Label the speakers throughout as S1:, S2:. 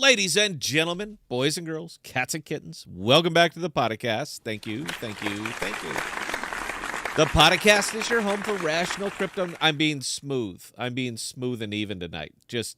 S1: Ladies and gentlemen, boys and girls, cats and kittens, welcome back to the podcast. Thank you. The podcast is your home for rational crypto. I'm being smooth and even tonight. Just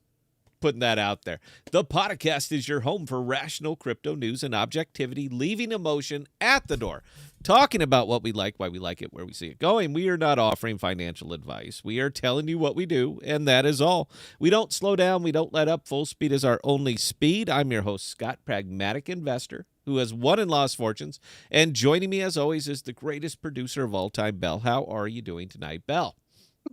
S1: putting that out there. The podcast is your home for rational crypto news and objectivity, leaving emotion at the door. Talking about what we like, why we like it, where we see it going. We are not offering financial advice. We are telling you what we do, and that is all. We don't slow down. We don't let up. Full speed is our only speed. I'm your host, Scott, pragmatic investor who has won and lost fortunes. And joining me, as always, is the greatest producer of all time, Belle. How are you doing tonight, Belle?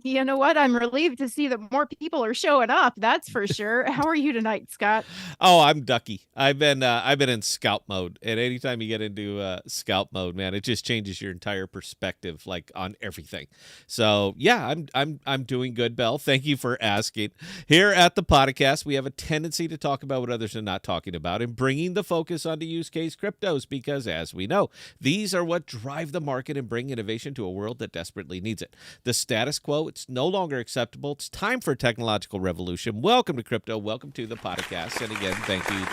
S2: You know what? I'm relieved to see that more people are showing up. That's for sure. How are you tonight, Scott?
S1: Oh, I'm ducky. I've been in scout mode, and anytime you get into scout mode, man, it just changes your entire perspective, like on everything. So yeah, I'm doing good, Belle. Thank you for asking. Here at the podcast, we have a tendency to talk about what others are not talking about, and bringing the focus onto use case cryptos, because as we know, these are what drive the market and bring innovation to a world that desperately needs it. The status quo, it's no longer acceptable. It's time for a technological revolution. Welcome to crypto. Welcome to the podcast. And again, thank you.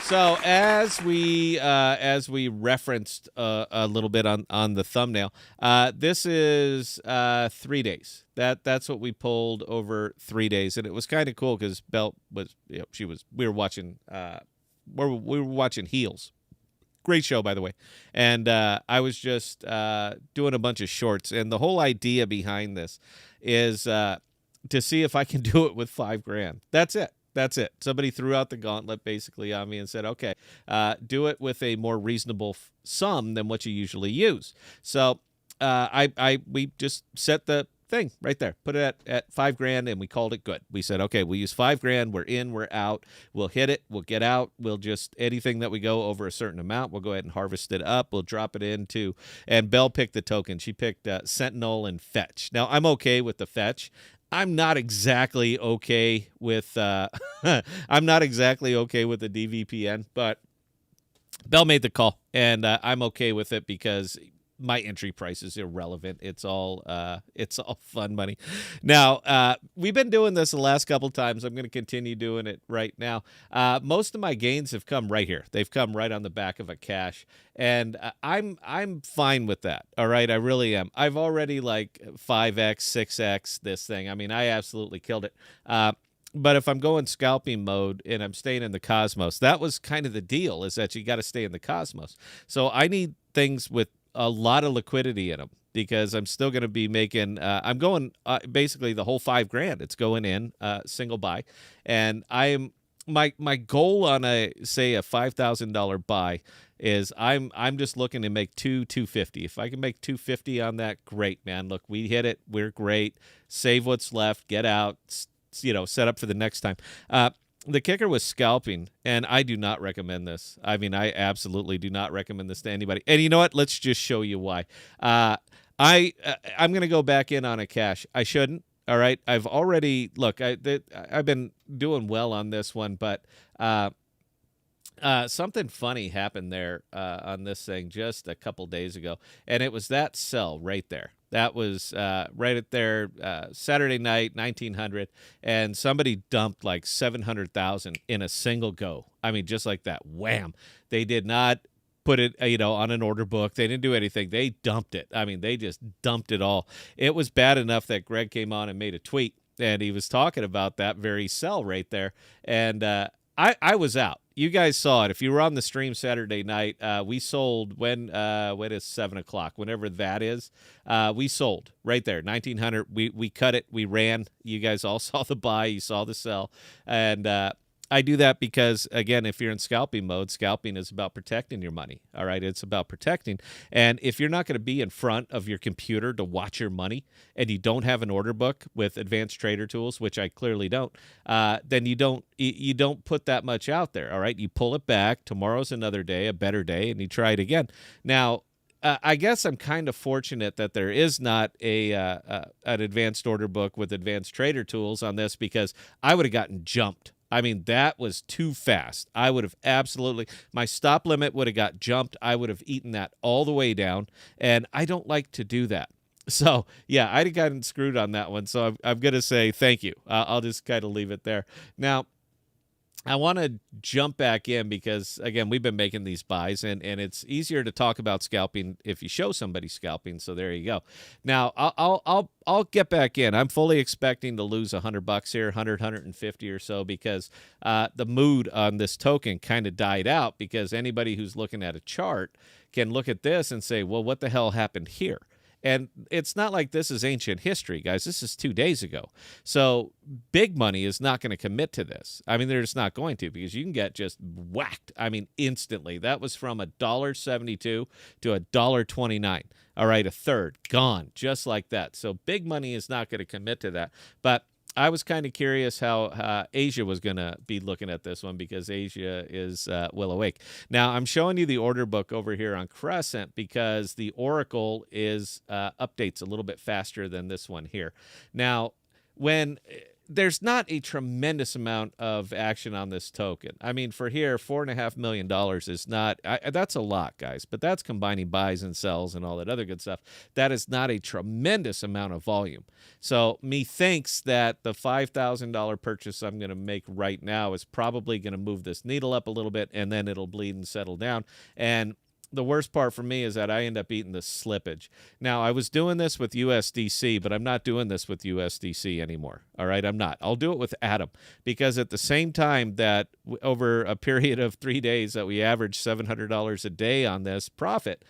S1: So as we referenced a little bit on the thumbnail, this is 3 days. That's what we pulled over 3 days, and it was kind of cool because Belle was, we were watching Heels. Great show, by the way. And I was just doing a bunch of shorts. And the whole idea behind this is to see if I can do it with $5,000. That's it. Somebody threw out the gauntlet basically on me and said, okay, do it with a more reasonable sum than what you usually use. So we just set the thing right there, put it at $5,000, and we called it good. We said, okay, we'll use $5,000. We're in, we're out. We'll hit it. We'll get out. We'll just, anything that we go over a certain amount, we'll go ahead and harvest it up. We'll drop it into, and Belle picked the token. She picked Sentinel and Fetch. Now I'm okay with the Fetch. I'm not exactly okay with I'm not exactly okay with the DVPN, but Belle made the call, and I'm okay with it because my entry price is irrelevant. It's all fun money. Now, we've been doing this the last couple times. I'm going to continue doing it right now. Most of my gains have come right here. They've come right on the back of a cash, and I'm fine with that. All right, I really am. I've already like 5x, 6x this thing. I mean, I absolutely killed it. But if I'm going scalping mode and I'm staying in the Cosmos, that was kind of the deal, is that you got to stay in the Cosmos. So I need things with a lot of liquidity in them, because I'm still going to be making, I'm going basically the whole $5,000. It's going in single buy. And my goal on a $5,000 buy is I'm just looking to make $250. If I can make $250 on that, great, man. Look, we hit it. We're great. Save what's left, get out, set up for the next time. The kicker was scalping, and I do not recommend this. I mean, I absolutely do not recommend this to anybody. And you know what? Let's just show you why. I'm going to go back in on a cash. I shouldn't. All right. I've already I've been doing well on this one, but something funny happened there on this thing just a couple days ago, and it was that sell right there. That was right at there, Saturday night, 1900, and somebody dumped like 700,000 in a single go. I mean, just like that, wham! They did not put it, on an order book. They didn't do anything. They dumped it. I mean, they just dumped it all. It was bad enough that Greg came on and made a tweet, and he was talking about that very sell right there, and I was out. You guys saw it. If you were on the stream Saturday night, we sold when is 7 o'clock, whenever that is. We sold right there, 1900. We cut it. We ran. You guys all saw the buy. You saw the sell, and I do that because, again, if you're in scalping mode, scalping is about protecting your money. All right, it's about protecting. And if you're not going to be in front of your computer to watch your money, and you don't have an order book with advanced trader tools, which I clearly don't, then you don't put that much out there. All right, you pull it back. Tomorrow's another day, a better day, and you try it again. Now, I guess I'm kind of fortunate that there is not an advanced order book with advanced trader tools on this, because I would have gotten jumped. I mean, that was too fast. I would have absolutely, my stop limit would have got jumped. I would have eaten that all the way down, and I don't like to do that. So, yeah, I'd have gotten screwed on that one. So I'm going to say thank you. I'll just kind of leave it there. Now, I want to jump back in because again we've been making these buys and it's easier to talk about scalping if you show somebody scalping. So there you go. Now I'll get back in. I'm fully expecting to lose $100 here, 150 or so because the mood on this token kind of died out because anybody who's looking at a chart can look at this and say, well, what the hell happened here? And it's not like this is ancient history, guys. This is 2 days ago. So big money is not going to commit to this. I mean, they're just not going to because you can get just whacked. I mean, instantly. That was from $1.72 to $1.29. All right, a third gone just like that. So big money is not going to commit to that. But I was kind of curious how Asia was going to be looking at this one because Asia is well awake. Now, I'm showing you the order book over here on Crescent because the Oracle is updates a little bit faster than this one here. Now, when there's not a tremendous amount of action on this token. I mean, for here, $4.5 million is not, that's a lot, guys, but that's combining buys and sells and all that other good stuff. That is not a tremendous amount of volume. So methinks that the $5,000 purchase I'm going to make right now is probably going to move this needle up a little bit, and then it'll bleed and settle down. And the worst part for me is that I end up eating the slippage. Now, I was doing this with USDC, but I'm not doing this with USDC anymore. All right, I'm not. I'll do it with Atom because at the same time that over a period of 3 days that we averaged $700 a day on this profit,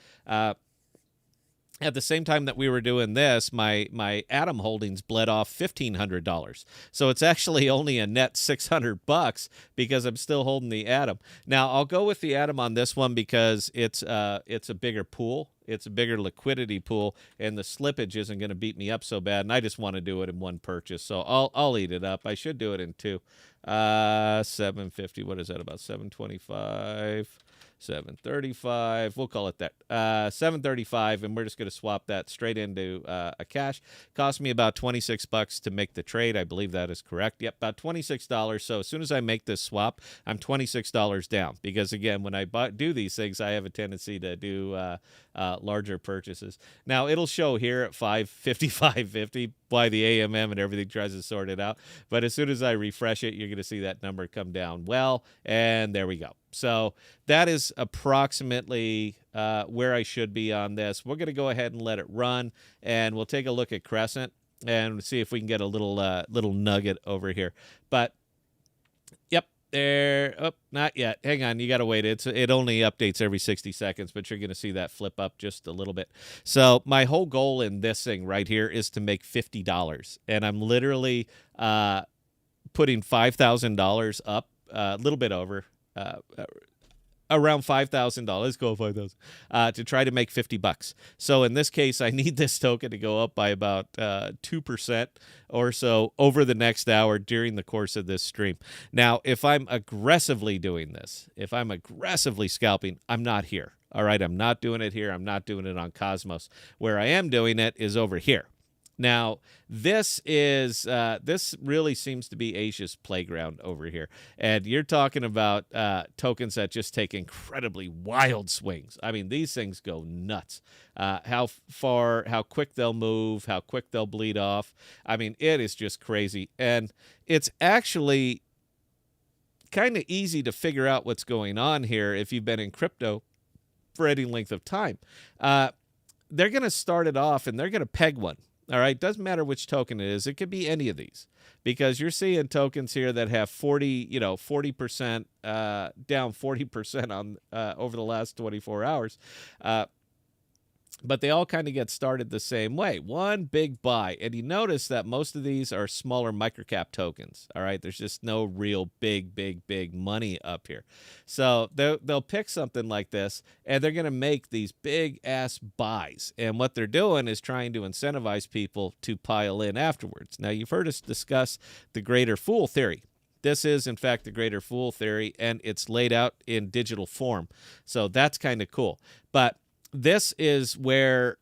S1: at the same time that we were doing this, my Atom holdings bled off $1,500. So it's actually only a net $600 because I'm still holding the Atom. Now I'll go with the Atom on this one because it's a bigger pool. It's a bigger liquidity pool, and the slippage isn't going to beat me up so bad. And I just want to do it in one purchase, so I'll eat it up. I should do it in two. 750. What is that? About 725. 735. We'll call it that. 735, and we're just going to swap that straight into a cash. Cost me about $26 to make the trade. I believe that is correct. Yep, about $26. So as soon as I make this swap, I'm $26 down because again, when I do these things, I have a tendency to do larger purchases. Now it'll show here at 550, 550 why the AMM and everything tries to sort it out. But as soon as I refresh it, you're going to see that number come down well, and there we go. So that is approximately where I should be on this. We're going to go ahead and let it run, and we'll take a look at Crescent and see if we can get a little nugget over here. But yep, there. Oh, not yet. Hang on, you got to wait. It only updates every 60 seconds, but you're going to see that flip up just a little bit. So my whole goal in this thing right here is to make $50, and I'm literally putting $5,000 up, a little bit over. Around $5,000. Let's go 5,000 to try to make $50. So in this case, I need this token to go up by about 2% or so over the next hour during the course of this stream. Now, if I'm aggressively doing this, if I'm aggressively scalping, I'm not here. All right, I'm not doing it here. I'm not doing it on Cosmos. Where I am doing it is over here. Now, this really seems to be Asia's playground over here. And you're talking about tokens that just take incredibly wild swings. I mean, these things go nuts. How quick they'll move, how quick they'll bleed off. I mean, it is just crazy. And it's actually kind of easy to figure out what's going on here if you've been in crypto for any length of time. They're going to start it off and they're going to peg one. All right, doesn't matter which token it is. It could be any of these because you're seeing tokens here that have 40% down 40% on over the last 24 hours. But they all kind of get started the same way. One big buy. And you notice that most of these are smaller microcap tokens. All right. There's just no real big money up here. So they'll pick something like this and they're going to make these big ass buys. And what they're doing is trying to incentivize people to pile in afterwards. Now, you've heard us discuss the greater fool theory. This is, in fact, the greater fool theory, and it's laid out in digital form. So that's kind of cool. But this is where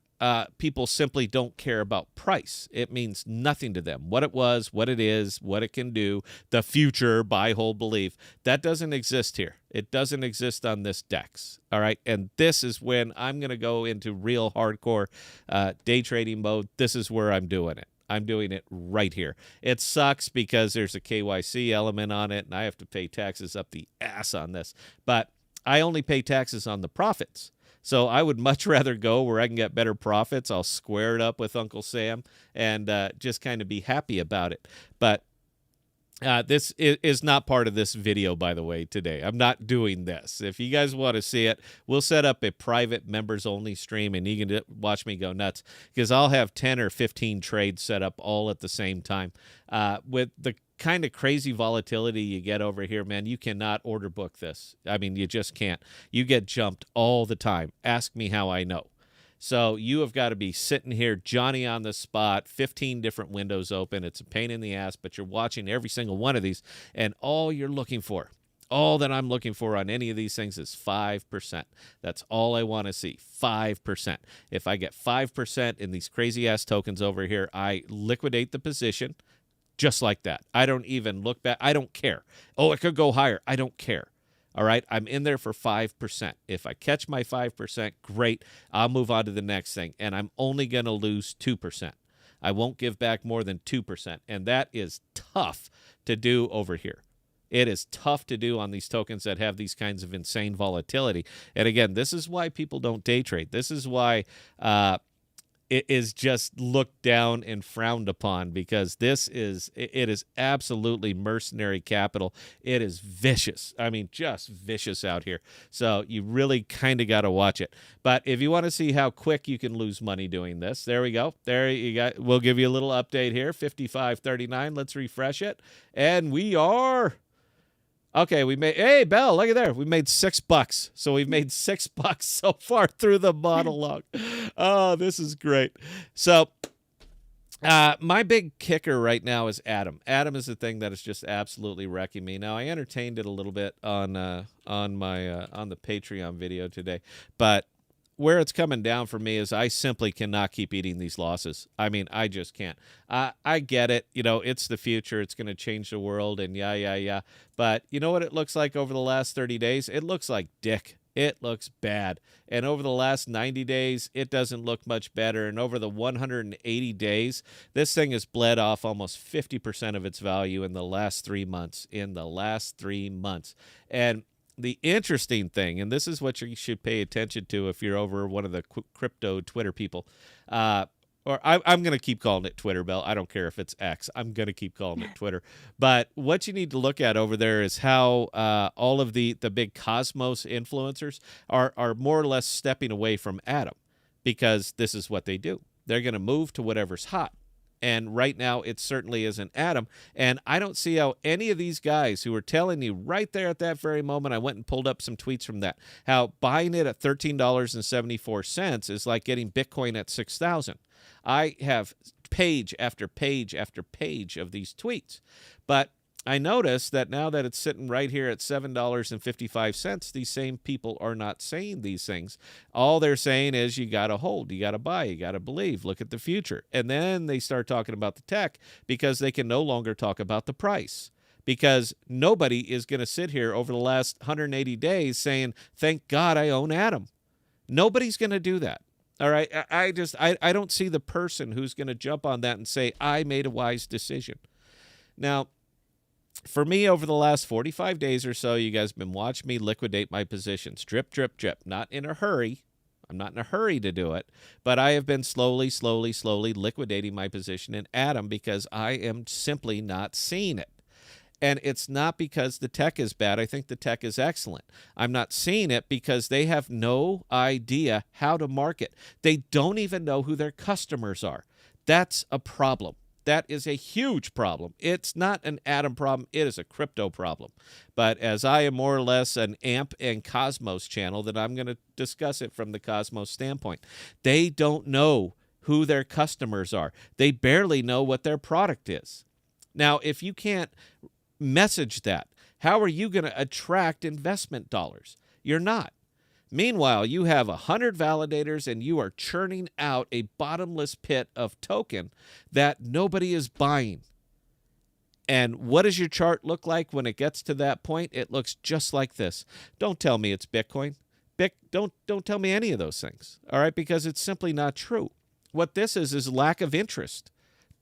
S1: people simply don't care about price. It means nothing to them. What it was, what it is, what it can do, the future, buy, hold, believe. That doesn't exist here. It doesn't exist on this DEX. All right. And this is when I'm going to go into real hardcore day trading mode. This is where I'm doing it. I'm doing it right here. It sucks because there's a KYC element on it, and I have to pay taxes up the ass on this. But I only pay taxes on the profits. So I would much rather go where I can get better profits. I'll square it up with Uncle Sam and just kind of be happy about it. But this is not part of this video, by the way, today. I'm not doing this. If you guys want to see it, we'll set up a private members-only stream, and you can watch me go nuts because I'll have 10 or 15 trades set up all at the same time. With the kind of crazy volatility you get over here, man, you cannot order book this. I mean, you just can't. You get jumped all the time. Ask me how I know. So you have got to be sitting here, Johnny on the spot, 15 different windows open. It's a pain in the ass, but you're watching every single one of these, and all you're looking for, all that I'm looking for on any of these things is 5%. That's all I want to see, 5%. If I get 5% in these crazy-ass tokens over here, I liquidate the position just like that. I don't even look back. I don't care. Oh, it could go higher. I don't care. All right, I'm in there for 5%. If I catch my 5%, great. I'll move on to the next thing, and I'm only going to lose 2%. I won't give back more than 2%, and that is tough to do over here. It is tough to do on these tokens that have these kinds of insane volatility. And again, this is why people don't day trade. This is why it is just looked down and frowned upon, because it is absolutely mercenary capital. It is vicious. I mean, just vicious out here. So you really kind of got to watch it. But if you want to see how quick you can lose money doing this, there we go. There you got. We'll give you a little update here. 55.39. Let's refresh it, and we are. Okay, hey, Bell, look at there. We made $6. So we've made $6 so far through the monologue. Oh, this is great. So my big kicker right now is Atom. Atom is the thing that is just absolutely wrecking me. Now, I entertained it a little bit on the Patreon video today, but where it's coming down for me is I simply cannot keep eating these losses. I mean, I just can't. I get it. You know, it's the future. It's going to change the world and yeah. But you know what it looks like over the last 30 days? It looks like dick. It looks bad. And over the last 90 days, it doesn't look much better. And over the 180 days, this thing has bled off almost 50% of its value in the last 3 months. And the interesting thing, and this is what you should pay attention to if you're over one of the crypto Twitter people, or I'm going to keep calling it Twitter, Bell. I don't care if it's X. I'm going to keep calling it Twitter. But what you need to look at over there is how all of the big Cosmos influencers are more or less stepping away from Atom, because this is what they do. They're going to move to whatever's hot. And right now, it certainly isn't Atom. And I don't see how any of these guys who were telling you right there at that very moment, I went and pulled up some tweets from that, how buying it at $13.74 is like getting Bitcoin at 6,000. I have page after page after page of these tweets. But I noticed that now that it's sitting right here at $7.55, these same people are not saying these things. All they're saying is you got to hold, you got to buy, you got to believe, look at the future. And then they start talking about the tech because they can no longer talk about the price. Because nobody is going to sit here over the last 180 days saying, thank God I own Atom. Nobody's going to do that. All right. I don't see the person who's going to jump on that and say, I made a wise decision. Now, for me, over the last 45 days or so, you guys have been watching me liquidate my positions. Drip, drip, drip. Not in a hurry. I'm not in a hurry to do it. But I have been slowly liquidating my position in Atom because I am simply not seeing it. And it's not because the tech is bad. I think the tech is excellent. I'm not seeing it because they have no idea how to market. They don't even know who their customers are. That's a problem. That is a huge problem. It's not an Atom problem. It is a crypto problem. But as I am more or less an AMP and Cosmos channel, then I'm going to discuss it from the Cosmos standpoint. They don't know who their customers are. They barely know what their product is. Now, if you can't message that, how are you going to attract investment dollars? You're not. Meanwhile, you have 100 validators and you are churning out a bottomless pit of token that nobody is buying. And what does your chart look like when it gets to that point? It looks just like this. Don't tell me it's Bitcoin. Don't tell me any of those things, all right? Because it's simply not true. What this is lack of interest.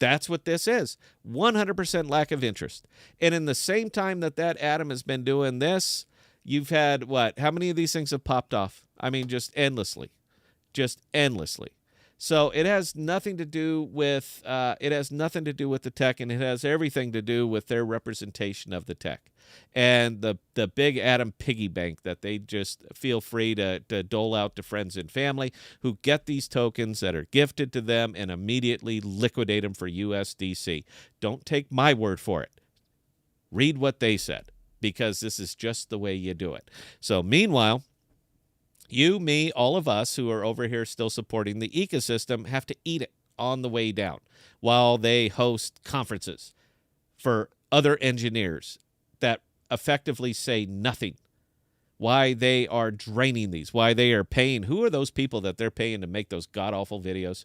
S1: That's what this is. 100% lack of interest. And in the same time that Atom has been doing this, you've had what? How many of these things have popped off? I mean, just endlessly. Just endlessly. So it has nothing to do with the tech, and it has everything to do with their representation of the tech and the big Atom piggy bank that they just feel free to dole out to friends and family who get these tokens that are gifted to them and immediately liquidate them for USDC. Don't take my word for it. Read what they said, because this is just the way you do it. So meanwhile, you, me, all of us who are over here still supporting the ecosystem have to eat it on the way down while they host conferences for other engineers that effectively say nothing. Why they are draining these, why they are paying. Who are those people that they're paying to make those god-awful videos?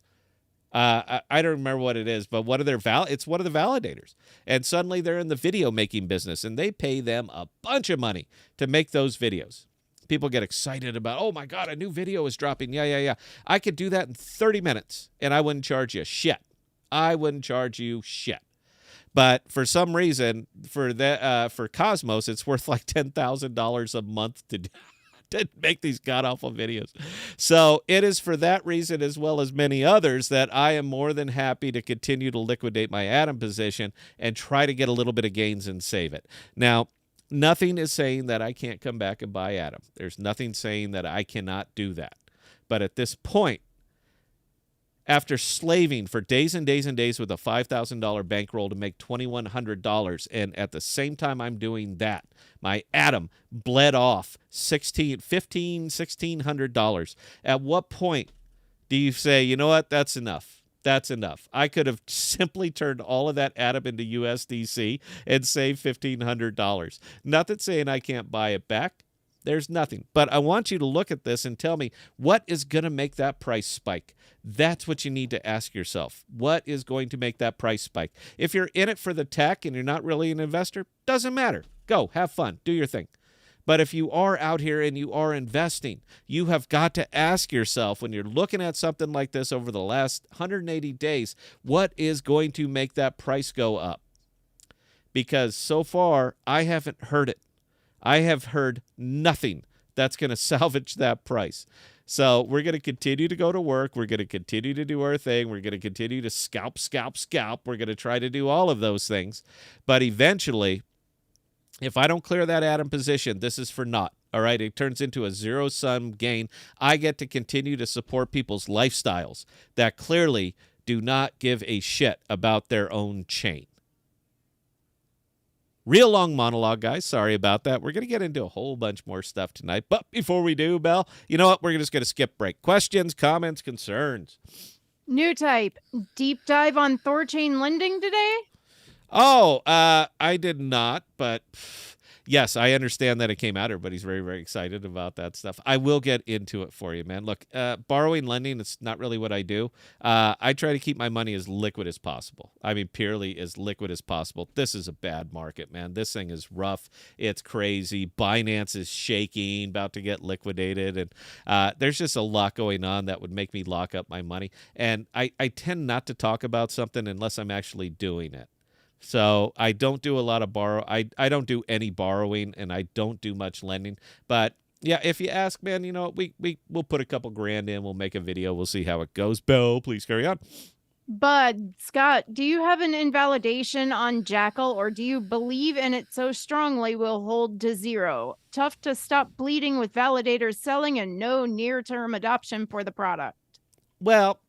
S1: I don't remember what it is, but it's one of the validators. And suddenly they're in the video making business, and they pay them a bunch of money to make those videos. People get excited about, oh my God, a new video is dropping. Yeah. I could do that in 30 minutes, and I wouldn't charge you shit. I wouldn't charge you shit. But for some reason, for Cosmos, it's worth like $10,000 a month to make these god-awful videos. So it is for that reason, as well as many others, that I am more than happy to continue to liquidate my Atom position and try to get a little bit of gains and save it. Now, nothing is saying that I can't come back and buy Atom. There's nothing saying that I cannot do that. But at this point, after slaving for days and days and days with a $5,000 bankroll to make $2,100, and at the same time I'm doing that, my Atom bled off $1,600. At what point do you say, you know what, that's enough? That's enough. I could have simply turned all of that Atom into USDC and saved $1,500. Nothing saying I can't buy it back. There's nothing. But I want you to look at this and tell me what is going to make that price spike. That's what you need to ask yourself. What is going to make that price spike? If you're in it for the tech and you're not really an investor, doesn't matter. Go, have fun, do your thing. But if you are out here and you are investing, you have got to ask yourself, when you're looking at something like this over the last 180 days, what is going to make that price go up? Because so far, I haven't heard it. I have heard nothing that's going to salvage that price. So we're going to continue to go to work. We're going to continue to do our thing. We're going to continue to scalp. We're going to try to do all of those things. But eventually, if I don't clear that Atom position, this is for naught. All right, it turns into a zero-sum gain. I get to continue to support people's lifestyles that clearly do not give a shit about their own chain. Real long monologue, guys. Sorry about that. We're going to get into a whole bunch more stuff tonight. But before we do, Belle, you know what? We're just going to skip break. Questions, comments, concerns?
S2: New type. Deep dive on Thorchain lending today?
S1: Oh, I did not, but yes, I understand that it came out. Everybody's very, very excited about that stuff. I will get into it for you, man. Look, borrowing, lending, it's not really what I do. I try to keep my money as liquid as possible. I mean, purely as liquid as possible. This is a bad market, man. This thing is rough. It's crazy. Binance is shaking, about to get liquidated. And there's just a lot going on that would make me lock up my money. And I tend not to talk about something unless I'm actually doing it. So I don't do a lot of I don't do any borrowing, and I don't do much lending. But yeah, if you ask, man, you know, we'll put a couple grand in. We'll make a video. We'll see how it goes. Belle, please carry on.
S2: Bud, Scott, do you have an invalidation on Jackal, or do you believe in it so strongly will hold to zero? Tough to stop bleeding with validators selling and no near-term adoption for the product.
S1: Well,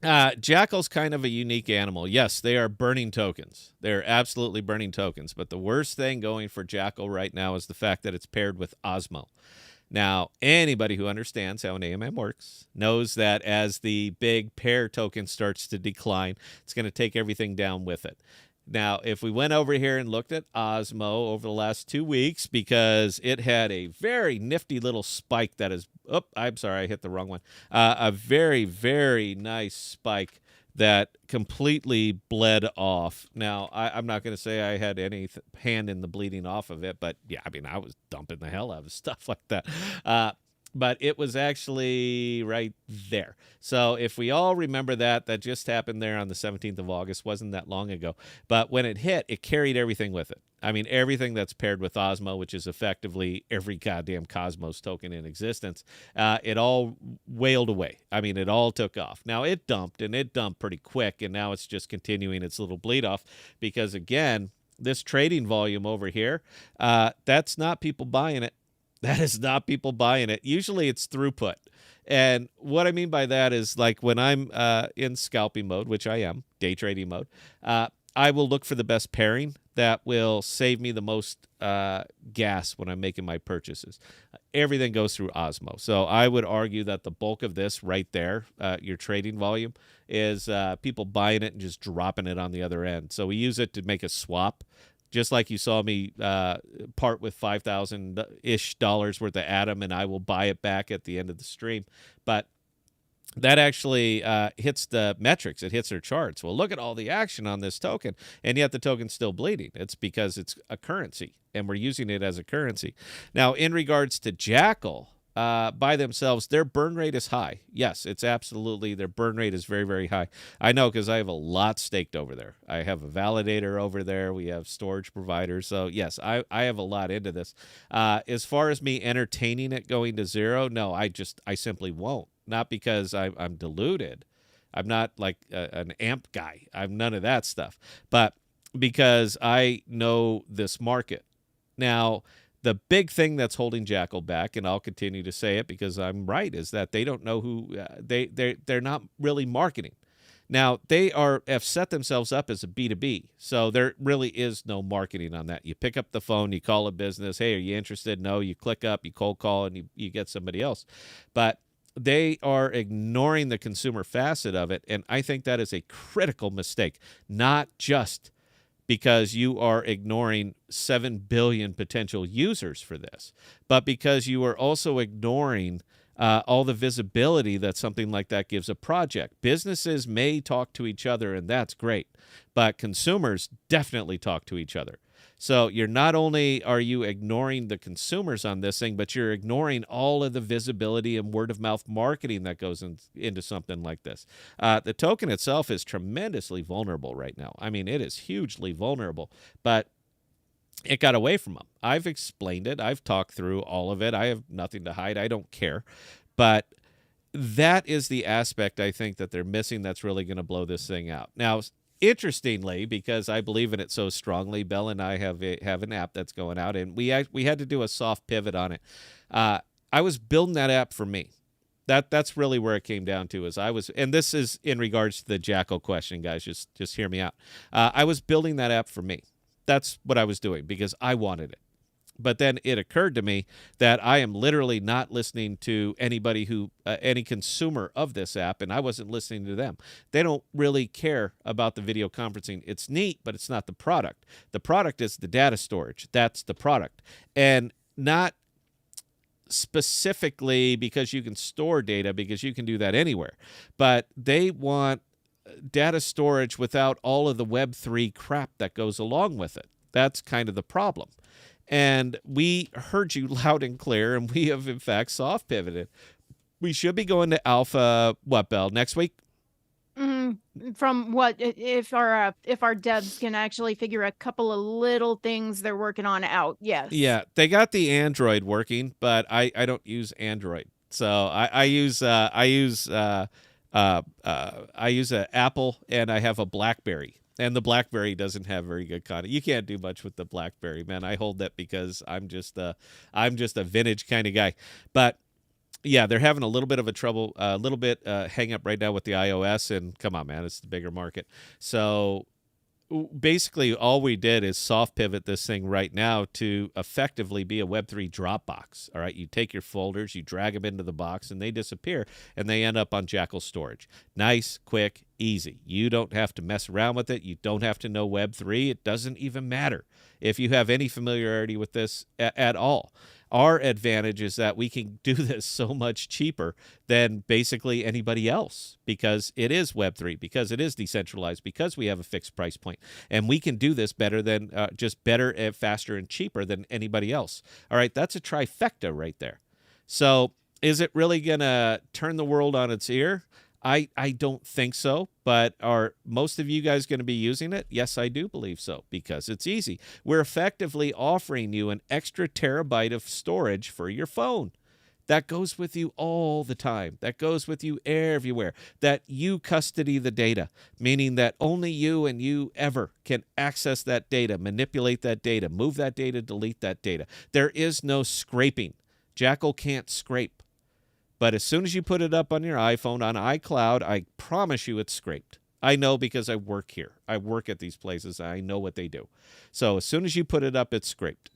S1: Jackal's kind of a unique animal. Yes, they are burning tokens. They're absolutely burning tokens. But the worst thing going for Jackal right now is the fact that it's paired with Osmo. Now, anybody who understands how an AMM works knows that as the big pair token starts to decline, it's going to take everything down with it. Now, if we went over here and looked at Osmo over the last 2 weeks, because it had a very nifty little spike that is, oh, I'm sorry, I hit the wrong one. A very, very nice spike that completely bled off. Now, I'm not going to say I had any hand in the bleeding off of it, but yeah, I mean, I was dumping the hell out of stuff like that. but it was actually right there. So if we all remember that, that just happened there on the 17th of August, wasn't that long ago. But when it hit, it carried everything with it. I mean, everything that's paired with Osmo, which is effectively every goddamn Cosmos token in existence, it all wailed away. I mean, it all took off. Now, it dumped, and it dumped pretty quick, and now it's just continuing its little bleed off because, again, this trading volume over here, that's not people buying it. That is not people buying it. Usually it's throughput. And what I mean by that is like when I'm in scalping mode, which I am, day trading mode, I will look for the best pairing that will save me the most gas when I'm making my purchases. Everything goes through Osmo. So I would argue that the bulk of this right there, your trading volume, is people buying it and just dropping it on the other end. So we use it to make a swap. Just like you saw me part with $5,000-ish worth of Atom, and I will buy it back at the end of the stream. But that actually hits the metrics. It hits their charts. Well, look at all the action on this token, and yet the token's still bleeding. It's because it's a currency, and we're using it as a currency. Now, in regards to Jackal, by themselves, their burn rate is high. Yes, it's absolutely, their burn rate is very, very high. I know because I have a lot staked over there. I have a validator over there. We have storage providers. So, yes, I have a lot into this. As far as me entertaining it going to zero, no, I simply won't. Not because I'm deluded. I'm not like an amp guy. I'm none of that stuff. But because I know this market. Now, the big thing that's holding Jackal back, and I'll continue to say it because I'm right, is that they don't know who they're not really marketing. Now, they have set themselves up as a B2B, so there really is no marketing on that. You pick up the phone, you call a business, hey, are you interested? No, you click up, you cold call, and you get somebody else. But they are ignoring the consumer facet of it, and I think that is a critical mistake, not just because you are ignoring 7 billion potential users for this, but because you are also ignoring all the visibility that something like that gives a project. Businesses may talk to each other, and that's great, but consumers definitely talk to each other. So you're not only are you ignoring the consumers on this thing, but you're ignoring all of the visibility and word of mouth marketing that goes into something like this. The token itself is tremendously vulnerable right now. I mean, it is hugely vulnerable, but it got away from them. I've explained it. I've talked through all of it. I have nothing to hide. I don't care. But that is the aspect I think that they're missing that's really going to blow this thing out. Now, interestingly, because I believe in it so strongly, Bell and I have an app that's going out, and we had to do a soft pivot on it. I was building that app for me. That's really where it came down to. And this is in regards to the Jackal question, guys. Just hear me out. I was building that app for me. That's what I was doing because I wanted it. But then it occurred to me that I am literally not listening to anybody any consumer of this app, and I wasn't listening to them. They don't really care about the video conferencing. It's neat, but it's not the product. The product is the data storage. That's the product. And not specifically because you can store data, because you can do that anywhere. But they want data storage without all of the Web3 crap that goes along with it. That's kind of the problem. And we heard you loud and clear, and we have, in fact, soft pivoted. We should be going to alpha, Bell, next week?
S2: From what if our devs can actually figure a couple of little things they're working on out? Yes.
S1: Yeah, they got the Android working, but I don't use Android, so I use an Apple, and I have a BlackBerry. And the BlackBerry doesn't have very good content. You can't do much with the BlackBerry, man. I hold that because I'm just a vintage kind of guy. But yeah, they're having a little bit of hang up right now with the iOS. And come on, man, it's the bigger market. So basically, all we did is soft pivot this thing right now to effectively be a Web3 Dropbox. All right, you take your folders, you drag them into the box, and they disappear, and they end up on Jackal storage. Nice, quick, easy. You don't have to mess around with it. You don't have to know Web3. It doesn't even matter if you have any familiarity with this at all. Our advantage is that we can do this so much cheaper than basically anybody else because it is Web3, because it is decentralized, because we have a fixed price point. And we can do this better than faster, and cheaper than anybody else. All right, that's a trifecta right there. So Is it really going to turn the world on its ear? I don't think so, but are most of you guys going to be using it? Yes, I do believe so, because it's easy. We're effectively offering you an extra terabyte of storage for your phone. That goes with you all the time. That goes with you everywhere. That you custody the data, meaning that only you and you ever can access that data, manipulate that data, move that data, delete that data. There is no scraping. Jackal can't scrape. But as soon as you put it up on your iPhone, on iCloud, I promise you it's scraped. I know because I work here. I work at these places. I know what they do. So as soon as you put it up, it's scraped.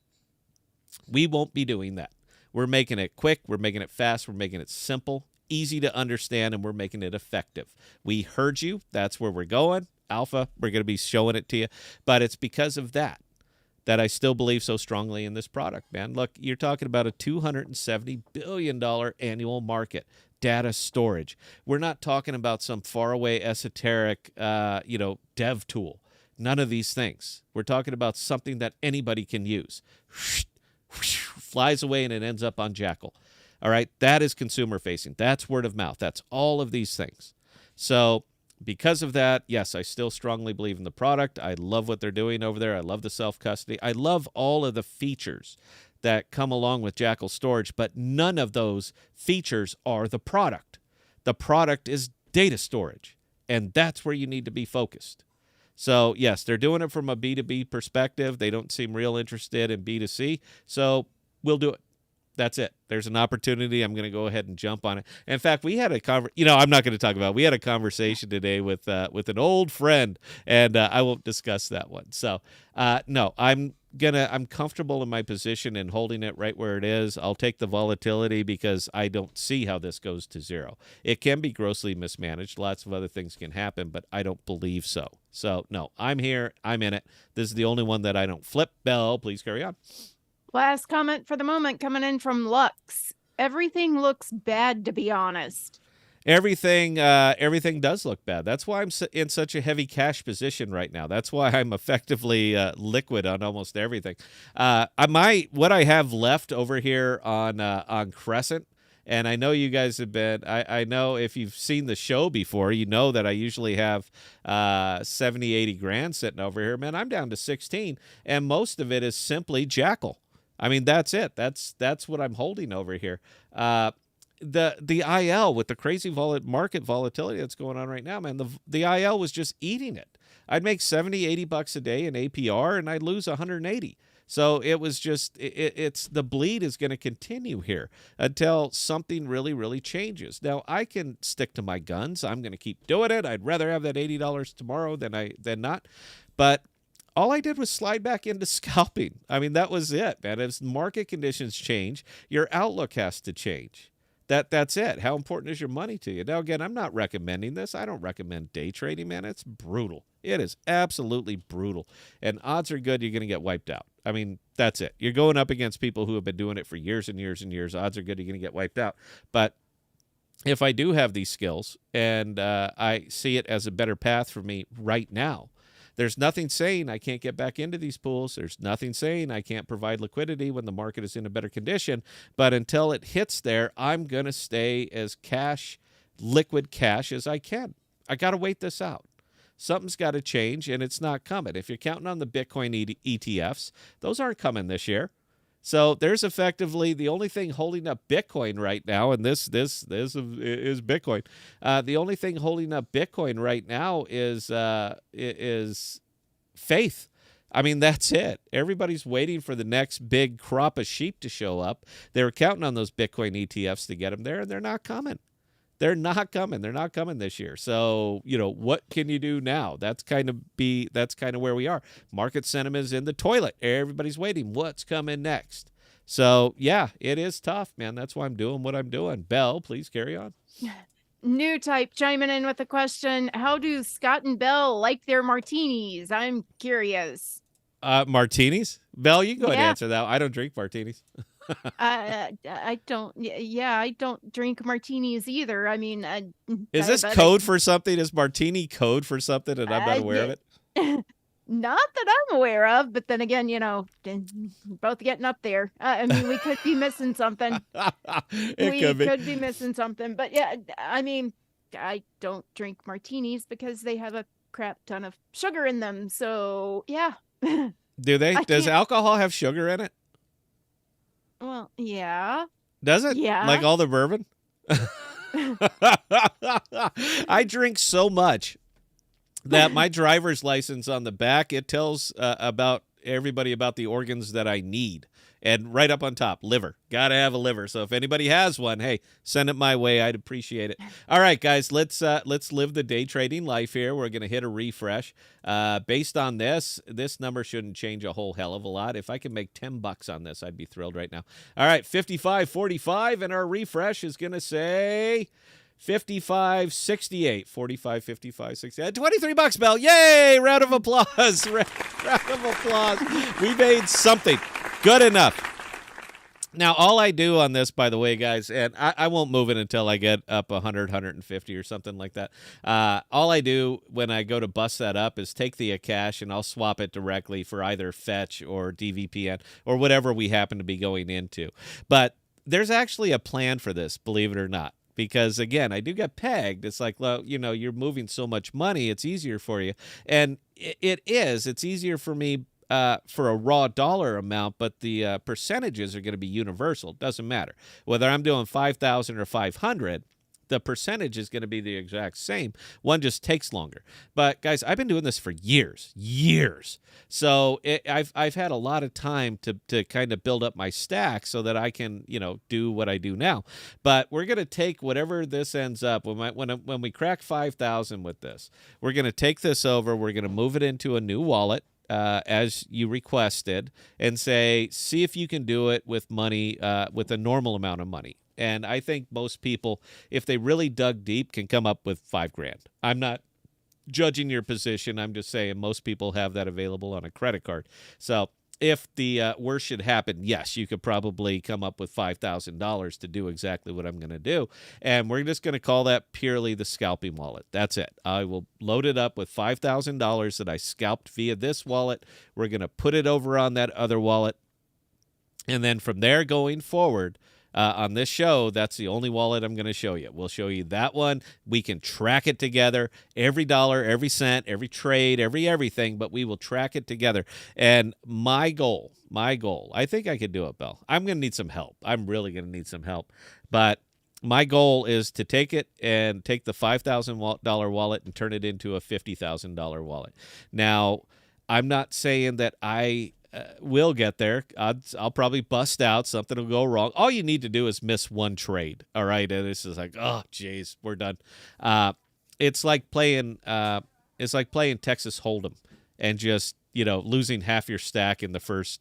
S1: We won't be doing that. We're making it quick. We're making it fast. We're making it simple, easy to understand, and we're making it effective. We heard you. That's where we're going. Alpha, we're going to be showing it to you. But it's because of that I still believe so strongly in this product, man. Look, you're talking about a $270 billion annual market, data storage. We're not talking about some faraway esoteric, dev tool. None of these things. We're talking about something that anybody can use. Flies away and it ends up on Jackal. All right, that is consumer facing. That's word of mouth. That's all of these things. So because of that, yes, I still strongly believe in the product. I love what they're doing over there. I love the self-custody. I love all of the features that come along with Jackal storage, but none of those features are the product. The product is data storage, and that's where you need to be focused. So, yes, they're doing it from a B2B perspective. They don't seem real interested in B2C, so we'll do it. That's it. There's an opportunity. I'm going to go ahead and jump on it. In fact, we had a I'm not going to talk about it. We had a conversation today with an old friend, and I won't discuss that one. So, no, I'm comfortable in my position and holding it right where it is. I'll take the volatility because I don't see how this goes to zero. It can be grossly mismanaged. Lots of other things can happen, but I don't believe so. So, no, I'm here. I'm in it. This is the only one that I don't flip. Bell, please carry on.
S2: Last comment for the moment coming in from Lux. Everything looks bad, to be honest.
S1: Everything does look bad. That's why I'm in such a heavy cash position right now. That's why I'm effectively liquid on almost everything. What I have left over here on Crescent, and I know you guys have been. I know if you've seen the show before, you know that I usually have 70, 80 grand sitting over here. Man, I'm down to 16, and most of it is simply Jackal. I mean, that's it. That's what I'm holding over here. The IL with the crazy market volatility that's going on right now, man, the IL was just eating it. I'd make 70, 80 bucks a day in APR, and I'd lose 180. So it was just, it's the bleed is going to continue here until something really, really changes. Now, I can stick to my guns. I'm going to keep doing it. I'd rather have that $80 tomorrow than not. But all I did was slide back into scalping. I mean, that was it, man. As market conditions change, your outlook has to change. That's it. How important is your money to you? Now, again, I'm not recommending this. I don't recommend day trading, man. It's brutal. It is absolutely brutal. And odds are good you're going to get wiped out. I mean, that's it. You're going up against people who have been doing it for years and years and years. Odds are good you're going to get wiped out. But if I do have these skills and I see it as a better path for me right now, there's nothing saying I can't get back into these pools. There's nothing saying I can't provide liquidity when the market is in a better condition. But until it hits there, I'm going to stay as liquid cash as I can. I got to wait this out. Something's got to change, and it's not coming. If you're counting on the Bitcoin ETFs, those aren't coming this year. So there's effectively the only thing holding up Bitcoin right now, and this is Bitcoin. The only thing holding up Bitcoin right now is faith. I mean, that's it. Everybody's waiting for the next big crop of sheep to show up. They were counting on those Bitcoin ETFs to get them there, and they're not coming. They're not coming. They're not coming this year. So, what can you do now? That's kind of where we are. Market sentiment is in the toilet. Everybody's waiting. What's coming next? So, yeah, it is tough, man. That's why I'm doing what I'm doing. Belle, please carry on.
S2: New type chiming in with a question. How do Scott and Belle like their martinis? I'm curious.
S1: Martinis? Belle, you go ahead and answer that. I don't drink martinis.
S2: I don't. Yeah, I don't drink martinis either. I mean,
S1: is this code for something? Is martini code for something, and I'm not aware of it?
S2: Not that I'm aware of, but then again, both getting up there. I mean, we could be missing something.
S1: It
S2: We
S1: could be.
S2: could be missing something. But yeah, I mean, I don't drink martinis because they have a crap ton of sugar in them. So yeah,
S1: Do they?
S2: I
S1: Does
S2: can't.
S1: alcohol have sugar in it?
S2: Well, yeah,
S1: Does it? Like
S2: yeah.
S1: all the bourbon? I drink so much that my driver's license on the back, it tells about everybody about the organs that I need. And right up on top, liver. Gotta have a liver. So if anybody has one, hey, send it my way. I'd appreciate it. All right, guys, let's live the day trading life here. We're gonna hit a refresh. Based on this number shouldn't change a whole hell of a lot. If I can make $10 on this, I'd be thrilled right now. All right, 55.45, and our refresh is gonna say 55.68, 45, 55, 68, $23, Bell. Yay! Round of applause. Round of applause. We made something good enough. Now, all I do on this, by the way, guys, and I won't move it until I get up 100, 150 or something like that. All I do when I go to bust that up is take the cash and I'll swap it directly for either Fetch or DVPN or whatever we happen to be going into. But there's actually a plan for this, believe it or not. Because again, I do get pegged. It's like, well, you're moving so much money, it's easier for you. And it is. It's easier for me for a raw dollar amount, but the percentages are going to be universal. Doesn't matter whether I'm doing 5,000 or 500. The percentage is going to be the exact same. One just takes longer. But guys, I've been doing this for years. So I've had a lot of time to kind of build up my stack so that I can do what I do now. But we're going to take whatever this ends up when we crack 5,000 with this. We're going to take this over. We're going to move it into a new wallet. As you requested, and see if you can do it with money, with a normal amount of money. And I think most people, if they really dug deep, can come up with $5,000. I'm not judging your position. I'm just saying most people have that available on a credit card. So if the worst should happen, yes, you could probably come up with $5,000 to do exactly what I'm going to do. And we're just going to call that purely the scalping wallet. That's it. I will load it up with $5,000 that I scalped via this wallet. We're going to put it over on that other wallet. And then from there going forward, on this show, that's the only wallet I'm going to show you. We'll show you that one. We can track it together, every dollar, every cent, every trade, everything, but we will track it together. And my goal, I think I could do it, Bill. I'm going to need some help. I'm really going to need some help. But my goal is to take it and take the $5,000 wallet and turn it into a $50,000 wallet. Now, I'm not saying that I will get there. I'll probably bust out. Something will go wrong. All you need to do is miss one trade. All right, and this is like, oh, geez, we're done. It's like playing. Texas Hold'em, and just losing half your stack in the first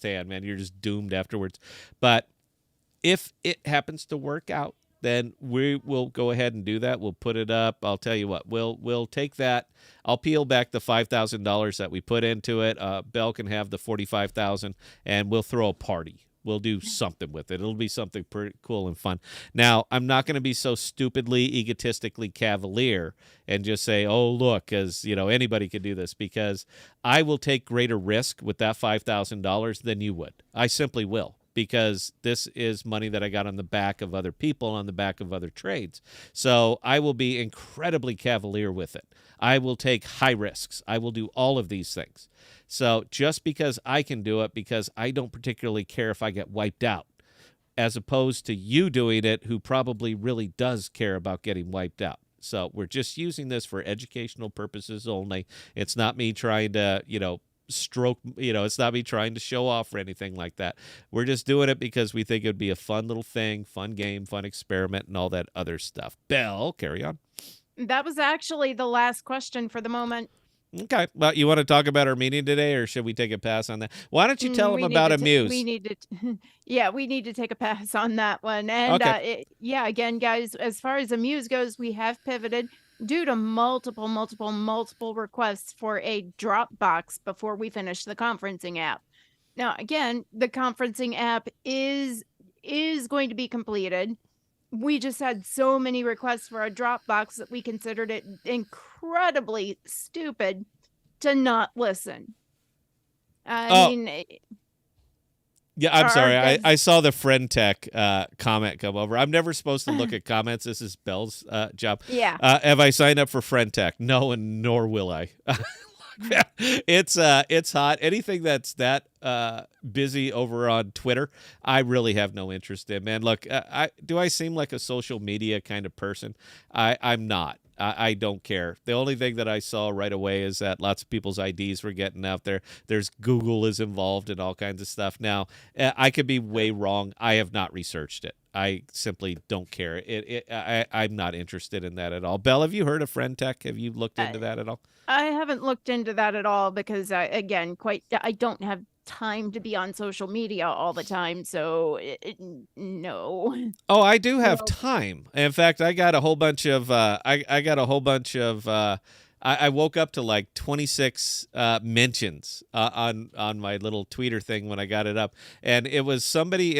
S1: hand. Man, you're just doomed afterwards. But if it happens to work out, then we will go ahead and do that. We'll put it up. I'll tell you what. We'll take that. I'll peel back the $5,000 that we put into it. Bell can have the $45,000, and we'll throw a party. We'll do something with it. It'll be something pretty cool and fun. Now, I'm not going to be so stupidly, egotistically cavalier and just say, oh, look, because, anybody could do this, because I will take greater risk with that $5,000 than you would. I simply will. Because this is money that I got on the back of other people, on the back of other trades. So I will be incredibly cavalier with it. I will take high risks. I will do all of these things. So just because I can do it, because I don't particularly care if I get wiped out, as opposed to you doing it, who probably really does care about getting wiped out. So we're just using this for educational purposes only. It's not me trying to, stroke, it's not me trying to show off or anything like that. We're just doing it because we think it would be a fun little thing, fun game, fun experiment, and all that other stuff. Belle, carry on.
S2: That was actually the last question for the moment.
S1: Okay. Well, you want to talk about our meeting today, or should we take a pass on that? Why don't you tell them about Amuse?
S2: We need to, yeah, we need to take a pass on that one. And
S1: okay.
S2: Again, guys, as far as Amuse goes, we have pivoted due to multiple requests for a Dropbox before we finish the conferencing app. Now, again, the conferencing app is going to be completed. We just had so many requests for a Dropbox that we considered it incredibly stupid to not listen. I
S1: Oh,
S2: mean,
S1: yeah, I'm sorry.
S2: does
S1: I saw the friend tech comment come over. I'm never supposed to look at comments. This is Bell's job.
S2: yeah.
S1: Have I signed up for friend tech? No, and nor will I. It's hot. Anything that's that busy over on Twitter, I really have no interest in. Man, look, I seem like a social media kind of person? I'm not. I don't care. The only thing that I saw right away is that lots of people's IDs were getting out there. There's Google is involved and all kinds of stuff. Now, I could be way wrong. I have not researched it. I simply don't care. I'm not interested in that at all. Belle, have you heard of Friend Tech? Have you looked into that at all?
S2: I haven't looked into that at all because I don't have time to be on social media all the time. So no.
S1: Oh, I do have
S2: Well,
S1: time. In fact, I got a whole bunch of I got a whole bunch of I woke up to like 26 mentions on my little tweeter thing when I got it up, and it was somebody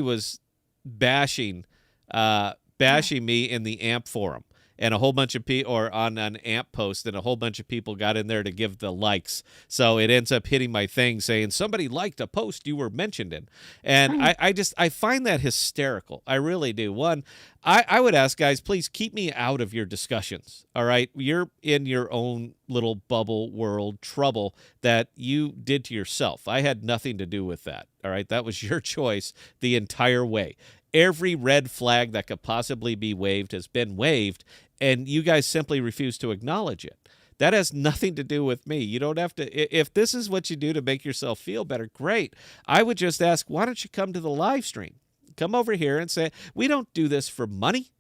S1: was bashing bashing me in the AMP forum. And a whole bunch of people, or on an AMP post, and a whole bunch of people got in there to give the likes. So it ends up hitting my thing saying, somebody liked a post you were mentioned in. And I find that hysterical. I really do. One, I would ask guys, please keep me out of your discussions. All right. You're in your own little bubble world trouble that you did to yourself. I had nothing to do with that. All right. That was your choice the entire way. Every red flag that could possibly be waved has been waved, and you guys simply refuse to acknowledge it. That has nothing to do with me. You don't have to. If this is what you do to make yourself feel better, great. I would just ask, why don't you come to the live stream? Come over here and say, we don't do this for money.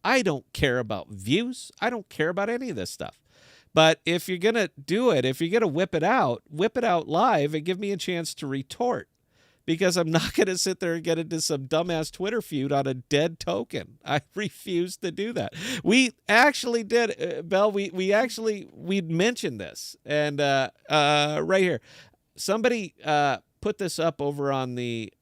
S1: I don't care about views. I don't care about any of this stuff. But if you're going to do it, if you're going to whip it out live and give me a chance to retort. Because I'm not going to sit there and get into some dumbass Twitter feud on a dead token. I refuse to do that. We actually did, Belle. We'd mentioned this, and right here, somebody put this up over on the.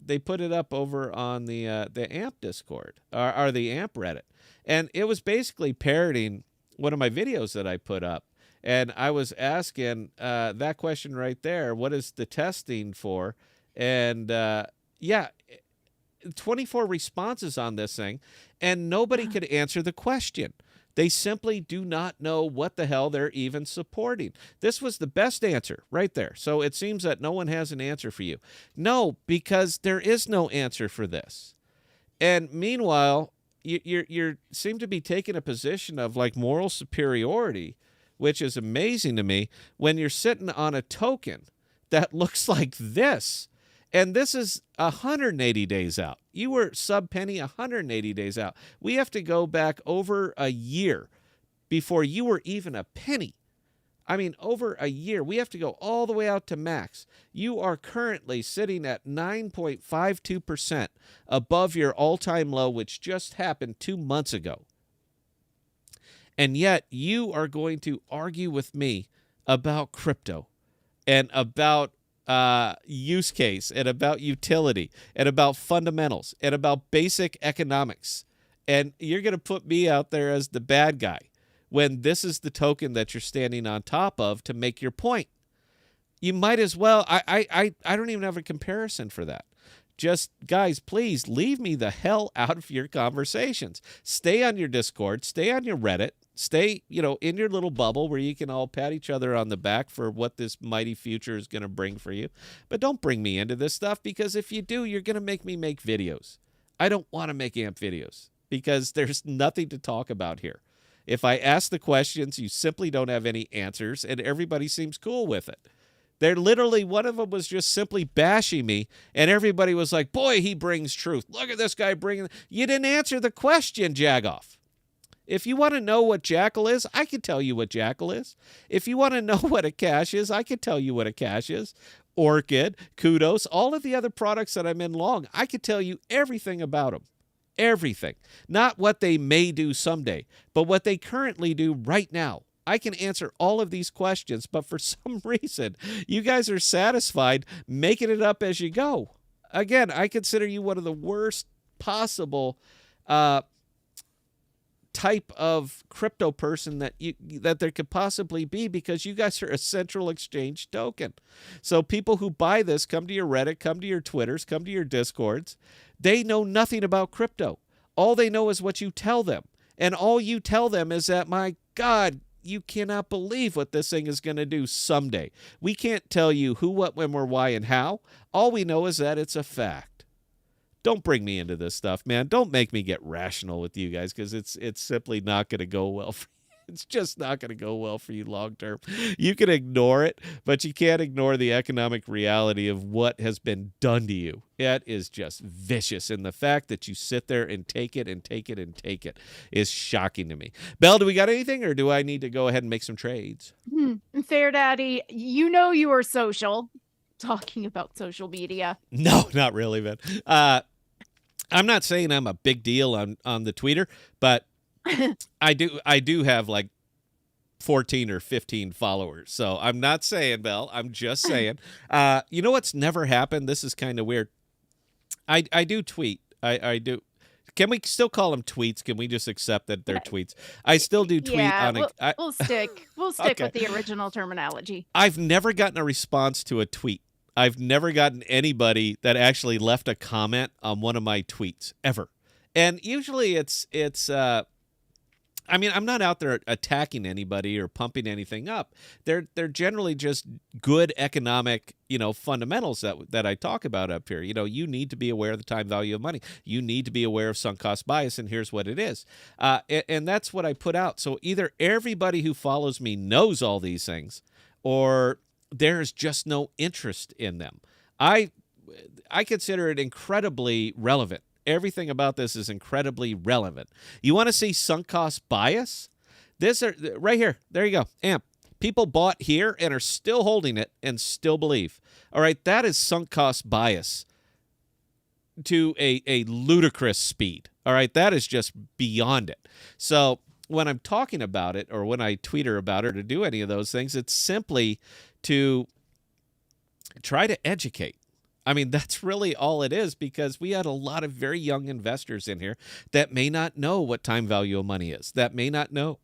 S1: They put it up over on the AMP Discord or the AMP Reddit, and it was basically parroting one of my videos that I put up. And I was asking that question right there, what is the testing for? And, 24 responses on this thing, and nobody could answer the question. They simply do not know what the hell they're even supporting. This was the best answer right there. So it seems that no one has an answer for you. No, because there is no answer for this. And meanwhile, you seem to be taking a position of like moral superiority, which is amazing to me, when you're sitting on a token that looks like this. And this is 180 days out. You were sub-penny 180 days out. We have to go back over a year before you were even a penny. I mean, over a year. We have to go all the way out to max. You are currently sitting at 9.52% above your all-time low, which just happened 2 months ago. And yet you are going to argue with me about crypto and about use case and about utility and about fundamentals and about basic economics. And you're going to put me out there as the bad guy when this is the token that you're standing on top of to make your point. You might as well. I don't even have a comparison for that. Just, guys, please leave me the hell out of your conversations. Stay on your Discord. Stay on your Reddit. Stay, in your little bubble where you can all pat each other on the back for what this mighty future is going to bring for you. But don't bring me into this stuff, because if you do, you're going to make me make videos. I don't want to make AMP videos because there's nothing to talk about here. If I ask the questions, you simply don't have any answers, and everybody seems cool with it. They're literally, one of them was just simply bashing me, and everybody was like, boy, he brings truth. Look at this guy bringing. You didn't answer the question, Jagoff. If you want to know what Jackal is, I can tell you what Jackal is. If you want to know what a cash is, I can tell you what a cash is. Orchid, Kudos, all of the other products that I'm in long, I can tell you everything about them. Everything. Not what they may do someday, but what they currently do right now. I can answer all of these questions, but for some reason, you guys are satisfied making it up as you go. Again, I consider you one of the worst possible type of crypto person that there could possibly be, because you guys are a central exchange token. So people who buy this come to your Reddit, come to your Twitters, come to your Discords. They know nothing about crypto. All they know is what you tell them. And all you tell them is that, my God, you cannot believe what this thing is going to do someday. We can't tell you who, what, when, where, why, and how. All we know is that it's a fact. Don't bring me into this stuff, man. Don't make me get rational with you guys, because it's simply not going to go well for you. It's just not going to go well for you long term. You can ignore it, but you can't ignore the economic reality of what has been done to you. That is just vicious. And the fact that you sit there and take it and take it and take it is shocking to me. Belle, do we got anything, or do I need to go ahead and make some trades?
S2: Fair Daddy, you know you are social. Talking about social media.
S1: No, not really, man. I'm not saying I'm a big deal on the Twitter, but I do have like 14 or 15 followers. So I'm not saying, Belle, I'm just saying. You know what's never happened? This is kind of weird. I do tweet. I do. Can we still call them tweets? Can we just accept that they're tweets? I still do tweet on it.
S2: We'll stick
S1: Okay.
S2: with the original terminology.
S1: I've never gotten a response to a tweet. I've never gotten anybody that actually left a comment on one of my tweets ever. And usually it's I mean, I'm not out there attacking anybody or pumping anything up. They're generally just good economic, fundamentals that I talk about up here. You need to be aware of the time value of money. You need to be aware of sunk cost bias, and here's what it is. And that's what I put out. So either everybody who follows me knows all these things, or there's just no interest in them. I consider it incredibly relevant. Everything about this is incredibly relevant. You want to see sunk cost bias? Right here. There you go. AMP. People bought here and are still holding it and still believe. All right, that is sunk cost bias to a ludicrous speed. All right, that is just beyond it. So when I'm talking about it, or when I tweet about it, or do any of those things, it's simply to try to educate. I mean, that's really all it is, because we had a lot of very young investors in here that may not know what time value of money is, that may not know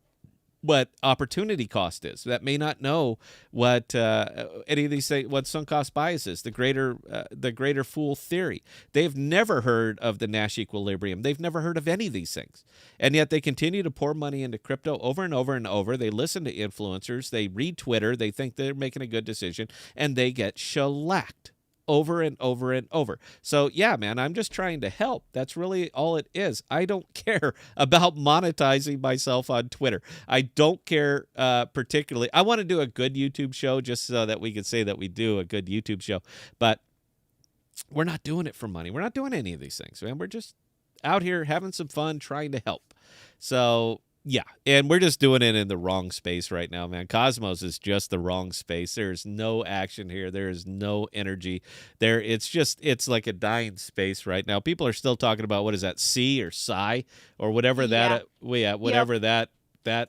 S1: what opportunity cost is, that may not know what any of these things, what sunk cost bias is, the greater fool theory. They've never heard of the Nash equilibrium. They've never heard of any of these things. And yet they continue to pour money into crypto over and over and over. They listen to influencers. They read Twitter. They think they're making a good decision, and they get shellacked over and over and over. So yeah, man, I'm just trying to help. That's really all it is. I don't care about monetizing myself on Twitter. I don't care particularly. I want to do a good YouTube show just so that we can say that we do a good YouTube show, but we're not doing it for money. We're not doing any of these things, man. We're just out here having some fun, trying to help. So yeah, and we're just doing it in the wrong space right now, man. Cosmos is just the wrong space. There's no action here. There is no energy there. It's like a dying space right now. People are still talking about, what is that, Psi or Psi or whatever that that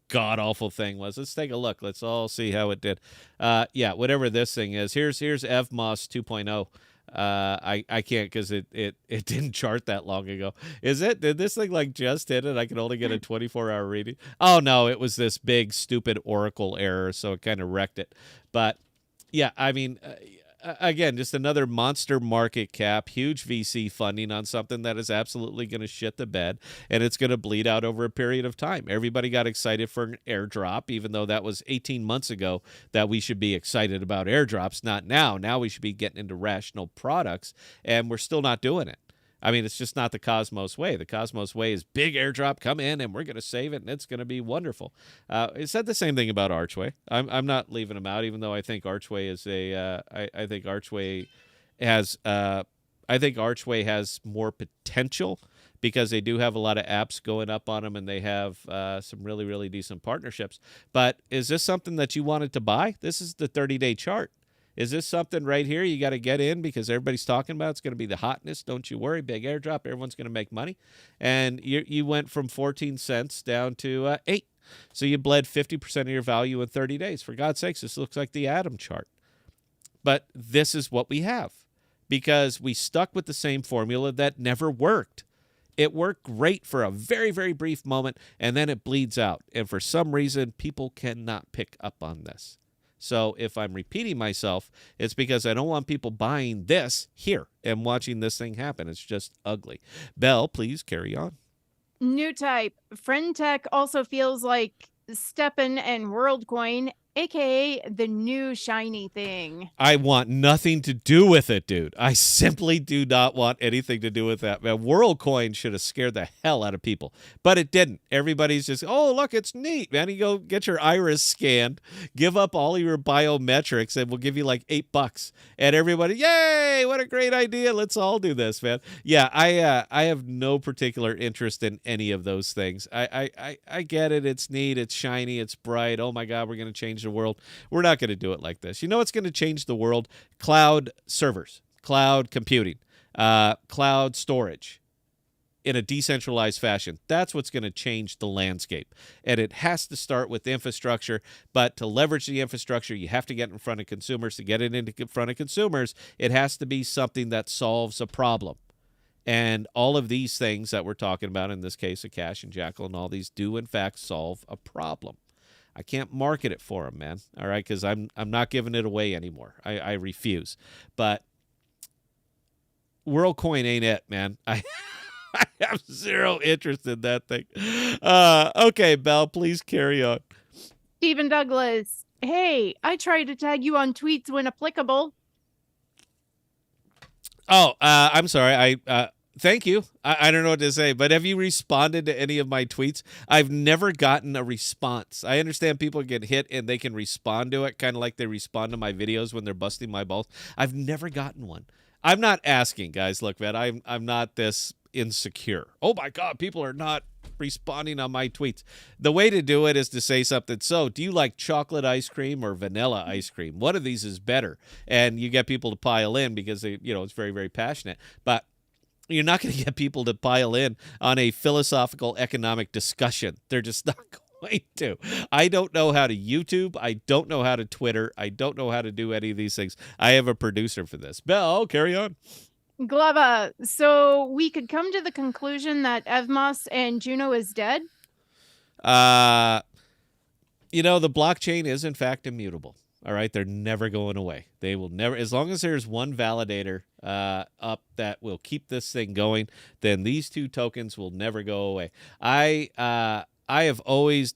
S1: god awful thing was. Let's take a look. Let's all see how it did. Whatever this thing is. Here's EVMOS 2.0. I can't, because it didn't chart that long ago. Did this thing like just hit it? I can only get a 24-hour reading. Oh no, it was this big stupid Oracle error, so it kind of wrecked it. But yeah, I mean, again, just another monster market cap, huge VC funding on something that is absolutely going to shit the bed, and it's going to bleed out over a period of time. Everybody got excited for an airdrop, even though that was 18 months ago that we should be excited about airdrops, not now. Now we should be getting into rational products, and we're still not doing it. I mean, it's just not the Cosmos way. The Cosmos way is big airdrop, come in, and we're going to save it, and it's going to be wonderful. It said the same thing about Archway. I'm not leaving them out, even though I think Archway is I think Archway has more potential, because they do have a lot of apps going up on them, and they have some really, really decent partnerships. But is this something that you wanted to buy? This is the 30-day chart. Is this something right here you got to get in because everybody's talking about? It's going to be the hotness. Don't you worry. Big airdrop. Everyone's going to make money. And you went from 14 cents down to 8. So you bled 50% of your value in 30 days. For God's sakes, this looks like the Atom chart. But this is what we have, because we stuck with the same formula that never worked. It worked great for a very, very brief moment, and then it bleeds out. And for some reason, people cannot pick up on this. So if I'm repeating myself, it's because I don't want people buying this here and watching this thing happen. It's just ugly. Belle, please carry on.
S2: New type. Friend Tech also feels like Steppen and WorldCoin, aka the new shiny thing.
S1: I want nothing to do with it, dude. I simply do not want anything to do with that. Man, WorldCoin should have scared the hell out of people, but it didn't. Everybody's just, oh, look, it's neat, man. You go get your iris scanned, give up all your biometrics, and we'll give you like $8. And everybody, yay, what a great idea. Let's all do this, man. Yeah, I have no particular interest in any of those things. I get it. It's neat. It's shiny. It's bright. Oh, my God, we're going to change the world. We're not going to do it like this. You know what's going to change the world? Cloud servers, cloud computing, cloud storage in a decentralized fashion. That's what's going to change the landscape. And it has to start with infrastructure. But to leverage the infrastructure, you have to get in front of consumers. To get it in front of consumers, it has to be something that solves a problem. And all of these things that we're talking about, in this case of Cash and Jackal and all these, do in fact solve a problem. I can't market it for them, man. All right, because I'm not giving it away anymore. I refuse. But WorldCoin ain't it, man. I have zero interest in that thing. Okay, Belle, please carry on.
S2: Stephen Douglas. Hey, I try to tag you on tweets when applicable.
S1: Oh, I'm sorry. Thank you. I don't know what to say, but have you responded to any of my tweets? I've never gotten a response. I understand people get hit and they can respond to it, kind of like they respond to my videos when they're busting my balls. I've never gotten one. I'm not asking, guys. Look, man, I'm not this insecure. Oh my God, people are not responding on my tweets. The way to do it is to say something. So, do you like chocolate ice cream or vanilla ice cream? One of these is better, and you get people to pile in because they, it's very, very passionate. But you're not going to get people to pile in on a philosophical economic discussion. They're just not going to. I don't know how to YouTube. I don't know how to Twitter. I don't know how to do any of these things. I have a producer for this. Belle, carry on.
S2: Glava. So we could come to the conclusion that Evmos and Juno is dead?
S1: The blockchain is in fact immutable. All right, they're never going away. They will never, as long as there's one validator up that will keep this thing going, then these two tokens will never go away. I have always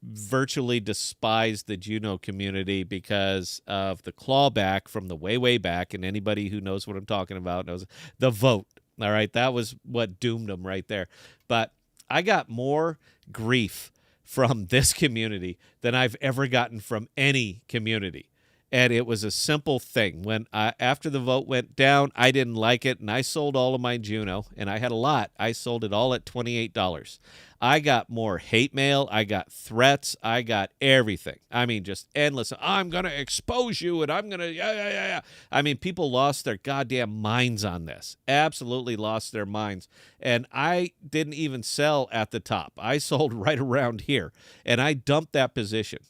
S1: virtually despised the Juno community because of the clawback from the way back, and anybody who knows what I'm talking about knows the vote. All right, that was what doomed them right there. But I got more grief from this community than I've ever gotten from any community. And it was a simple thing. When after the vote went down, I didn't like it, and I sold all of my Juno, and I had a lot. I sold it all at $28. I got more hate mail. I got threats. I got everything. I mean, just endless. I'm going to expose you, and I'm going to, yeah. I mean, people lost their goddamn minds on this. Absolutely lost their minds. And I didn't even sell at the top. I sold right around here, and I dumped that position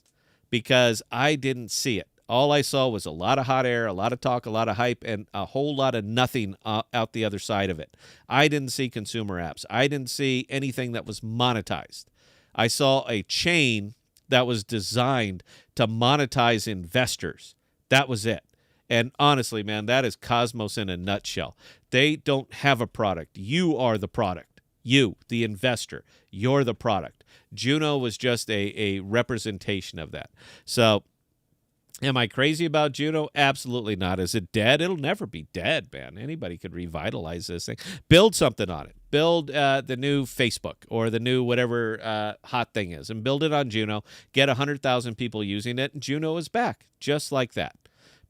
S1: because I didn't see it. All I saw was a lot of hot air, a lot of talk, a lot of hype, and a whole lot of nothing out the other side of it. I didn't see consumer apps. I didn't see anything that was monetized. I saw a chain that was designed to monetize investors. That was it. And honestly, man, that is Cosmos in a nutshell. They don't have a product. You are the product. You, the investor, you're the product. Juno was just a representation of that. So, am I crazy about Juno? Absolutely not. Is it dead? It'll never be dead, man. Anybody could revitalize this thing. Build something on it. Build the new Facebook or the new whatever hot thing is, and build it on Juno. Get 100,000 people using it, and Juno is back, just like that.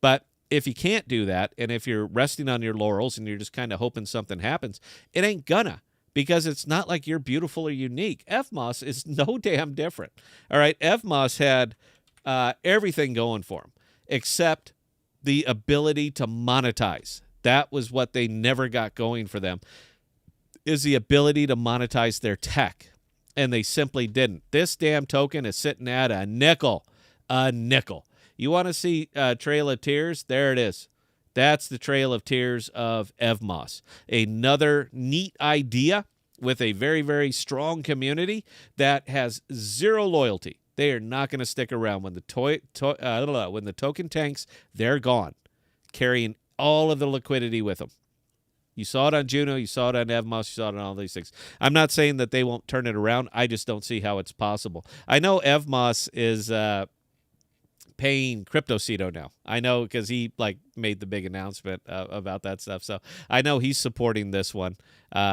S1: But if you can't do that, and if you're resting on your laurels and you're just kind of hoping something happens, it ain't gonna. Because it's not like you're beautiful or unique. Evmos is no damn different. All right, Evmos had everything going for them except the ability to monetize. That was what they never got going for them, is the ability to monetize their tech. And they simply didn't. This damn token is sitting at a nickel. A nickel. You want to see Trail of Tears? There it is. That's the Trail of Tears of Evmos. Another neat idea with a very, very strong community that has zero loyalty. They are not going to stick around when the token tanks. They're gone, carrying all of the liquidity with them. You saw it on Juno, you saw it on Evmos, you saw it on all these things. I'm not saying that they won't turn it around. I just don't see how it's possible. I know Evmos is paying CryptoCito now. I know because he made the big announcement about that stuff. So I know he's supporting this one,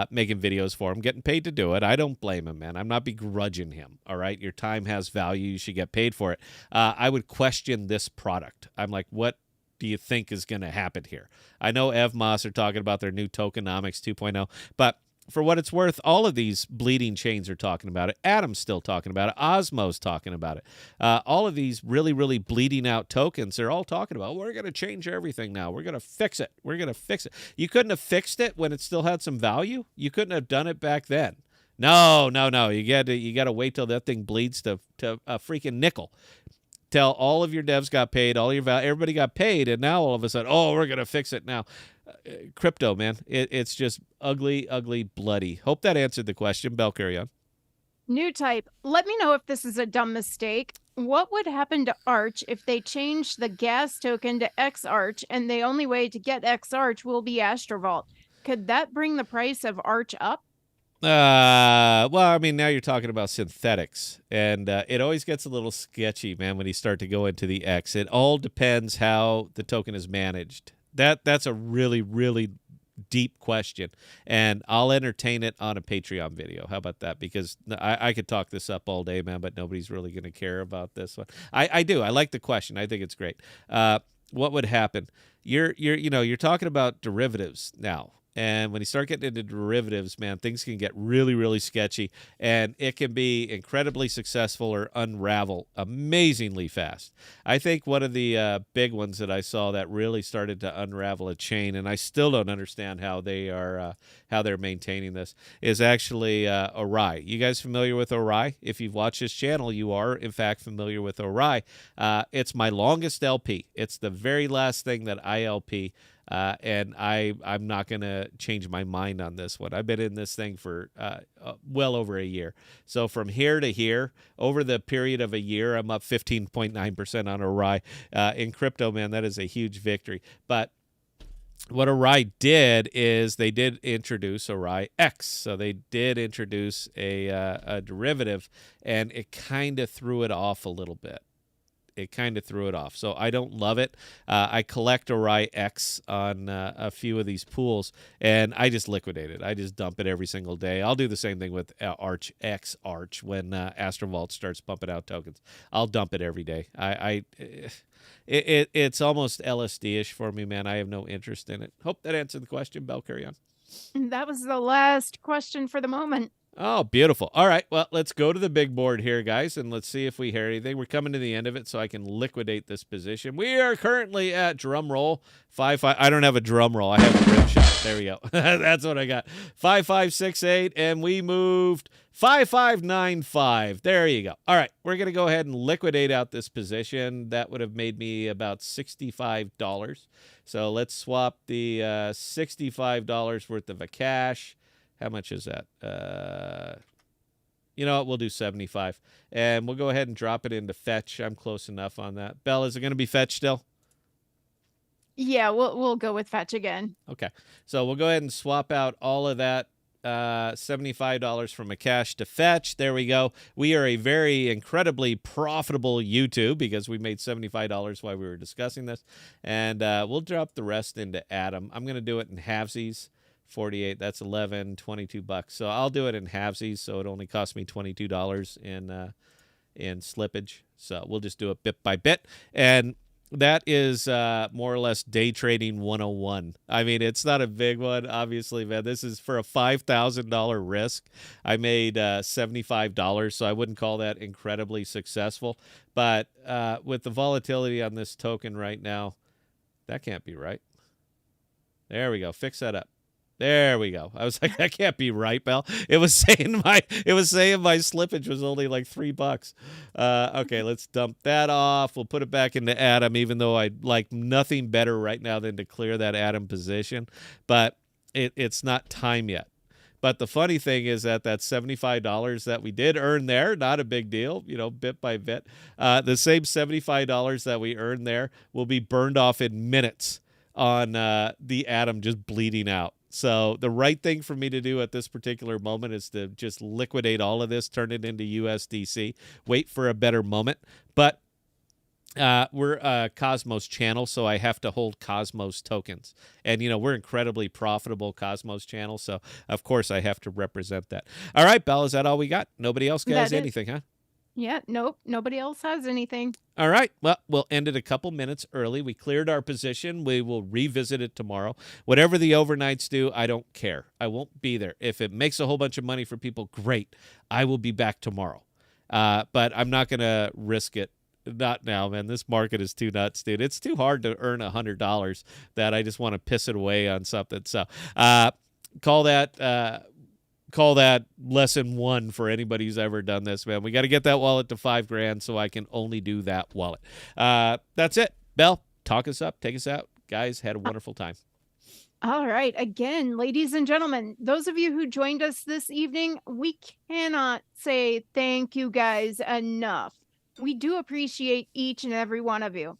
S1: making videos for him, getting paid to do it. I don't blame him, man. I'm not begrudging him. All right, your time has value. You should get paid for it. I would question this product. I'm like, what do you think is going to happen here? I know Evmos are talking about their new tokenomics 2.0, but for what it's worth, all of these bleeding chains are talking about it. Atom's still talking about it. Osmo's talking about it. All of these really, really bleeding out tokens, they're all talking about, we're going to change everything now. We're going to fix it. We're going to fix it. You couldn't have fixed it when it still had some value? You couldn't have done it back then. No. You got to wait till that thing bleeds to a freaking nickel. Till all of your devs got paid, all your everybody got paid, and now all of a sudden, we're going to fix it now. Crypto, man, it's just ugly, ugly, bloody. Hope that answered the question. Bell, carry on.
S2: New type. Let me know if this is a dumb mistake. What would happen to Arch if they change the gas token to XArch and the only way to get XArch will be Astrovault? Could that bring the price of Arch up?
S1: Well, I mean, now you're talking about synthetics, and it always gets a little sketchy, man, when you start to go into the X. It all depends how the token is managed. That's a really, really deep question, and I'll entertain it on a Patreon video. How about that? Because I could talk this up all day, man, but nobody's really going to care about this one. I do. I like the question. I think it's great. What would happen? You're talking about derivatives now. And when you start getting into derivatives, man, things can get really, really sketchy. And it can be incredibly successful or unravel amazingly fast. I think one of the big ones that I saw that really started to unravel a chain, and I still don't understand how they're maintaining this, is actually Ori. You guys familiar with Ori? If you've watched this channel, you are, in fact, familiar with Ori. It's my longest LP. It's the very last thing that I LP. And I'm not going to change my mind on this one. I've been in this thing for well over a year. So from here to here, over the period of a year, I'm up 15.9% on Ori. In crypto, man, that is a huge victory. But what Ori did is they did introduce Ori X. So they did introduce a derivative, and it kind of threw it off a little bit. So I don't love it. I collect Ori X on a few of these pools, and I just liquidate it. I just dump it every single day. I'll do the same thing with Arch when Astrovault starts pumping out tokens. I'll dump it every day. It's almost LSD-ish for me, man. I have no interest in it. Hope that answered the question. Bell, carry on.
S2: That was the last question for the moment.
S1: Oh, beautiful. All right. Well, let's go to the big board here, guys, and let's see if we hear anything. We're coming to the end of it, so I can liquidate this position. We are currently at drum roll 5-5. I don't have a drum roll. I have a rim shot. There we go. That's what I got. 5-5-6-8, and we moved 5-5-9-5. There you go. All right. We're going to go ahead and liquidate out this position. That would have made me about $65. So let's swap the $65 worth of a cash. How much is that? You know what? We'll do 75. And we'll go ahead and drop it into fetch. I'm close enough on that. Bell, is it going to be fetch still?
S2: Yeah, we'll go with fetch again.
S1: Okay. So we'll go ahead and swap out all of that $75 from a cash to fetch. There we go. We are a very incredibly profitable YouTube because we made $75 while we were discussing this. And we'll drop the rest into Atom. I'm going to do it in halvesies. 48, that's 11, $22. So I'll do it in halvesies, so it only cost me $22 in slippage. So we'll just do it bit by bit. And that is more or less day trading 101. I mean, it's not a big one, obviously, man. This is for a $5,000 risk. I made $75, so I wouldn't call that incredibly successful. But with the volatility on this token right now, that can't be right. There we go. Fix that up. There we go. I was like, that can't be right, Bell. It was saying my slippage was only like $3. Okay, let's dump that off. We'll put it back into Atom, even though I'd like nothing better right now than to clear that Atom position. But it's not time yet. But the funny thing is that $75 that we did earn there, not a big deal, bit by bit. The same $75 that we earned there will be burned off in minutes on the atom just bleeding out. So the right thing for me to do at this particular moment is to just liquidate all of this, turn it into USDC, wait for a better moment. But we're a Cosmos channel, so I have to hold Cosmos tokens. And, we're incredibly profitable Cosmos channel, so of course I have to represent that. All right, Belle, is that all we got? Nobody else has anything, huh?
S2: Yeah, nope. Nobody else has anything.
S1: All right. Well, we'll end it a couple minutes early. We cleared our position. We will revisit it tomorrow. Whatever the overnights do, I don't care. I won't be there. If it makes a whole bunch of money for people, great. I will be back tomorrow. But I'm not going to risk it. Not now, man. This market is too nuts, dude. It's too hard to earn $100 that I just want to piss it away on something. So call that lesson 1 for anybody who's ever done this, man. We got to get that wallet to $5,000 so I can only do that wallet. That's it. Belle, talk us up. Take us out. Guys, had a wonderful time.
S2: All right. Again, ladies and gentlemen, those of you who joined us this evening, we cannot say thank you guys enough. We do appreciate each and every one of you.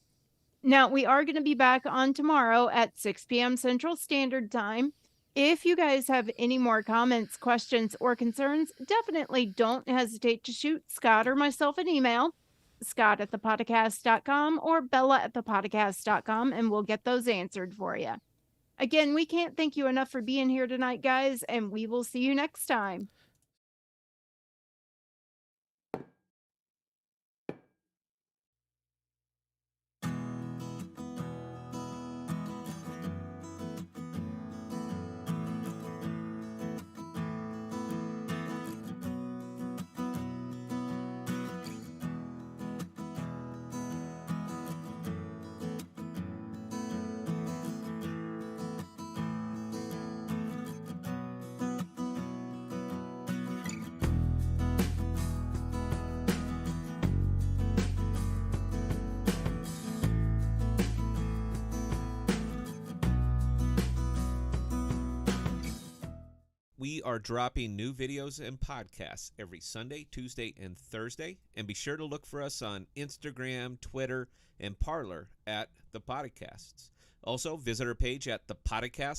S2: Now, we are going to be back on tomorrow at 6 p.m. Central Standard Time. If you guys have any more comments, questions, or concerns, definitely don't hesitate to shoot Scott or myself an email, scott@thepodcast.com or bella@thepodcast.com, and we'll get those answered for you. Again, we can't thank you enough for being here tonight, guys, and we will see you next time.
S1: We are dropping new videos and podcasts every Sunday, Tuesday, and Thursday. And be sure to look for us on Instagram, Twitter, and Parler at ThePodocasts. Also, visit our page at ThePodocasts.com.